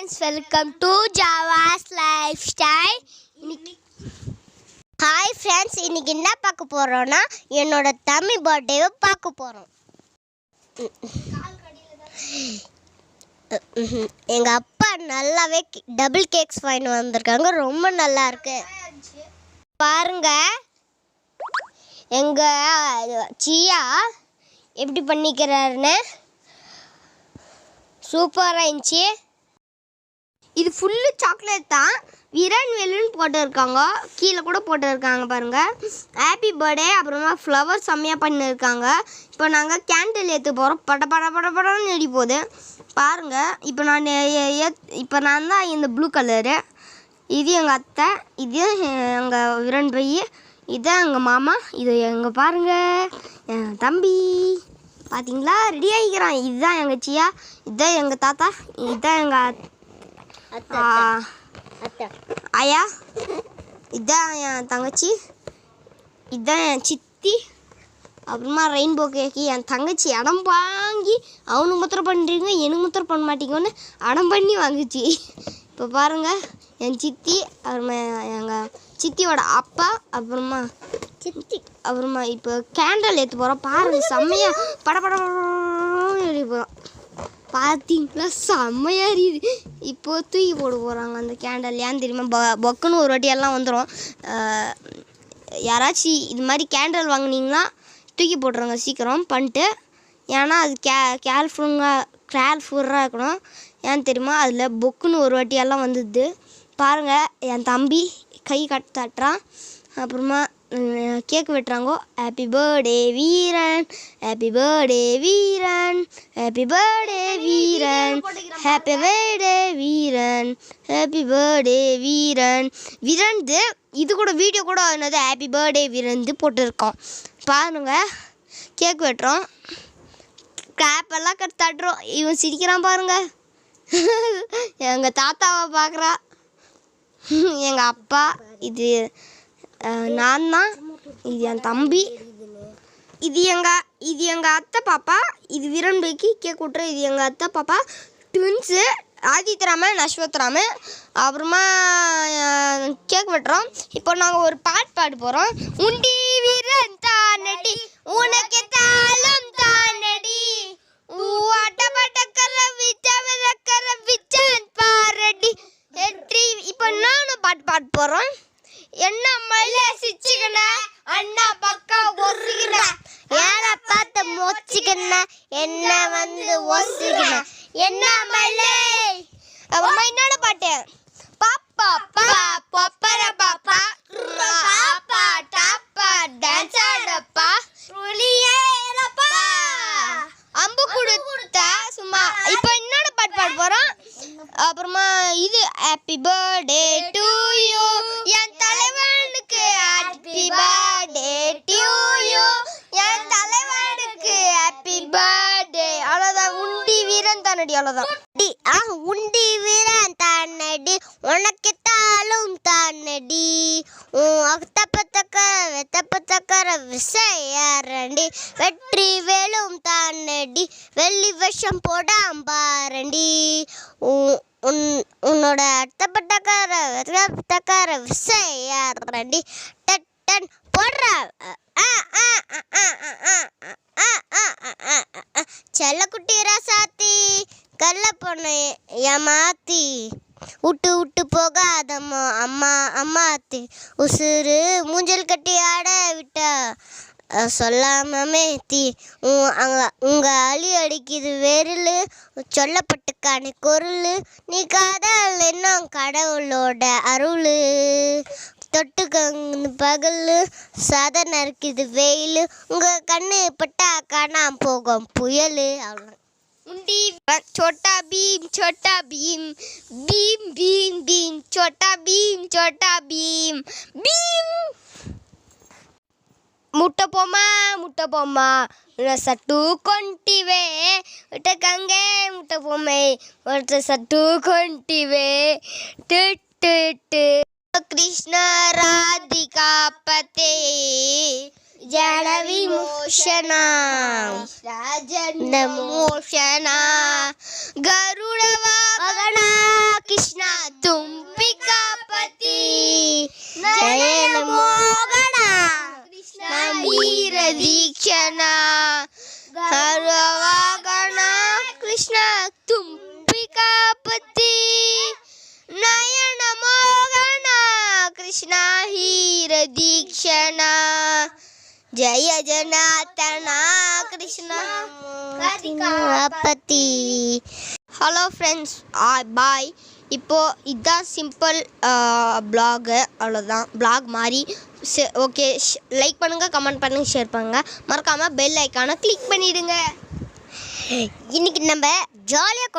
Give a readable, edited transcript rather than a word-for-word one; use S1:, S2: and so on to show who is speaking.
S1: friends, welcome to Java's Lifestyle. Hi friends, இன்னைக்கு என்ன பார்க்க போறோம்னா என்னோட தம்பி பர்த்டேவை பார்க்க போறோம். எங்க அப்பா நல்லாவே டபுள் கேக்ஸ் வாங்கி வந்திருக்காங்க. ரொம்ப நல்லா இருக்கு பாருங்க. எங்க சியா எப்படி பண்ணிக்கிறாருன்னு சூப்பராக இருந்துச்சு. இது ஃபுல்லு சாக்லேட் தான். விரன் வெல்லுன்னு போட்டிருக்காங்க, கீழே கூட போட்டிருக்காங்க பாருங்கள். Happy birthday. அப்புறமா ஃப்ளவர் செம்மையாக பண்ணியிருக்காங்க. இப்போ நாங்கள் கேண்டில் ஏற்ற போகிறோம். படன்னு எடி போகுது பாருங்கள். இப்போ நான் தான் இந்த ப்ளூ கலரு. இது எங்கள் அத்தை, இது எங்கள் விரன் பைய, இதுதான் எங்கள் மாமா, இது எங்கள் பாருங்கள் என் தம்பி பார்த்தீங்களா ரெடி ஆகிக்கிறான். இதுதான் எங்கள் சியா, இதுதான் எங்கள் தாத்தா, இதுதான் எங்கள் ஆயா, இதுதான் என் தங்கச்சி, இதுதான் என் சித்தி. அப்புறமா ரெயின்போ கேக்கு என் தங்கச்சி அடம் வாங்கி அவனுக்கு மாத்திரம் பண்ணுறீங்க எனக்கு மாத்திரம் பண்ண மாட்டீங்கன்னு அடம் பண்ணி வாங்குச்சு. இப்போ பாருங்கள் என் சித்தி, அப்புறமா எங்கள் சித்தியோட அப்பா, அப்புறமா இப்போ கேண்டில் ஏற்ற போகிறோம். பாருங்கள் செம்மையாக படப்படம் எழுதி போகிறோம். பார்த்தீங்களா செம்மையாக இருக்குது. இப்போது தூக்கி போட போகிறாங்க அந்த கேண்டில். ஏன் தெரியுமா, பொக்குன்னு ஒரு வாட்டியெல்லாம் வந்துடும். யாராச்சும் இது மாதிரி கேண்டில் வாங்கினீங்கன்னா தூக்கி போட்டுருங்க சீக்கிரம் பண்ணிட்டு. ஏன்னா அது கேர்ஃபுல்லாக இருக்கணும். ஏன் தெரியுமா, அதில் பொக்குன்னு ஒரு வாட்டியெல்லாம் வந்துடுது. பாருங்கள் என் தம்பி கை தட்டுறான். அப்புறமா கேக் வெட்டுறாங்கோ. ஹாப்பி பர்த்டே வீரன், ஹாப்பி பர்த்டே வீரன், ஹாப்பி பர்த்டே வீரன், ஹாப்பி பர்த்டே வீரன், ஹாப்பி பர்த்டே வீரன். விரந்து இது கூட வீடியோ கூட என்னது ஹாப்பி பர்த்டே விரந்து போட்டுருக்கோம். பாருங்க கேக் வெட்டுறோம், கிளாப்பெல்லாம் தட்டுறோம். இவன் சிரிக்கிறான் பாருங்க. எங்கள் தாத்தாவை பார்க்குறா, எங்கள் அப்பா, இது நான் தான், இது என் தம்பி, இது எங்கள் அத்தை பாப்பா, இது விரன்பைக்கு கேக் விட்டுற, இது எங்கள் அத்தை பாப்பா ட்வின்ஸு ஆதித்யராம நஸ்வத்ராம. அப்புறமா கேக் வெட்டுறோம். இப்போ நாங்கள் ஒரு பாட்டு பாட போகிறோம். உண்டி வீரன் தானடி உனக்கு தாளம் தானடி அட்டப்பட்டக்கர விச்சவரக்கர விச்சான் பாரடி எட்ரி. இப்போ நானும் பாட்டு பாட போகிறோம். என்ன மல்ல சிச்சுக்கன அண்ணா பக்கம் ஒசிக்கிற ஏன பார்த்து மொச்சிக்கன என்ன வந்து ஒசிக்கிற என்ன மல்லே. அம்மா என்னோட பாட்டு பாப்பா பா பப்பர பாப்பா பாப்பா டாப்பா டான்ஸ் ஆடப்பா புலியேரப்பா அம்பு கொடுத்தா சும்மா. இப்போ என்னோட பாட்டு பாட போகிறோம். அப்புறமா இது ஹாப்பி பர்த்டே டு யூ என் தலைவனுக்கு, ஹாப்பி பர்த்டே டு யூ என் தலைவனுக்கு, ஹாப்பி பர்த்டே. அவ்வளோதான். உண்டி வீரன் தானடி, அவ்வளோதான். உண்டி வீரன் தானடி உனக்கு தாளும் தானடி தப்பத்தக்கர விசையாரண்டி வெற்றி வேலும் தானடி வெள்ளி விஷம் போடாம்பாரண்டி உன்னோட தப்பத்தக்கர விசையாரண்டி டட்டன் போடுற செல்லக்குட்டி ராசாத்தி கல்ல பொண்ணு ஏமாத்தி விட்டு போகாதம்மா அம்மா அம்மாத்தி உசுறு மூஞ்சல் கட்டி ஆட விட்டா சொல்லாம மேத்தி உங்க அழி அடிக்குது வெறில் சொல்லப்பட்டுக்கானு கொருள் நீ காதல் இன்னும் கடவுளோட அருள் தொட்டுக்கங்கு பகல் சாதனை இருக்குது வெயில் உங்க கண்ணு பட்டா காணாம போகும் புயல். அவ்வளோ. உண்டி छोटा भीम भीम भीम भीम छोटा भीम भीम. முட்டை போமா சட்டு கொண்டிவே கங்கே முட்டை பொம்மை ஒரு சட்டு கொண்டிவே कृष्ण राधिका पते जल विमोचना राजन मोचना गरुड़ वाहन தும்பிகாபதி ஜெய மோகனா கிருஷ்ண வீர தீக்ஷணா ஹரவாகனா கிருஷ்ண தும்பிகாபதி நயன மோகனா கிருஷ்ண ஹீர தீக்ஷணா ஜெய ஜனார்த்தனா கிருஷ்ண பதி. ஹலோ ஃப்ரெண்ட்ஸ், பாய். இப்போது இதுதான் சிம்பிள் ப்ளாகு, அவ்வளோதான். ப்ளாக் மாதிரி ஓகே. லைக் பண்ணுங்கள், கமெண்ட் பண்ணுங்கள், ஷேர் பண்ணுங்கள். மறக்காமல் பெல் ஐக்கானை கிளிக் பண்ணிவிடுங்க. இன்றைக்கி நம்ம ஜாலியாக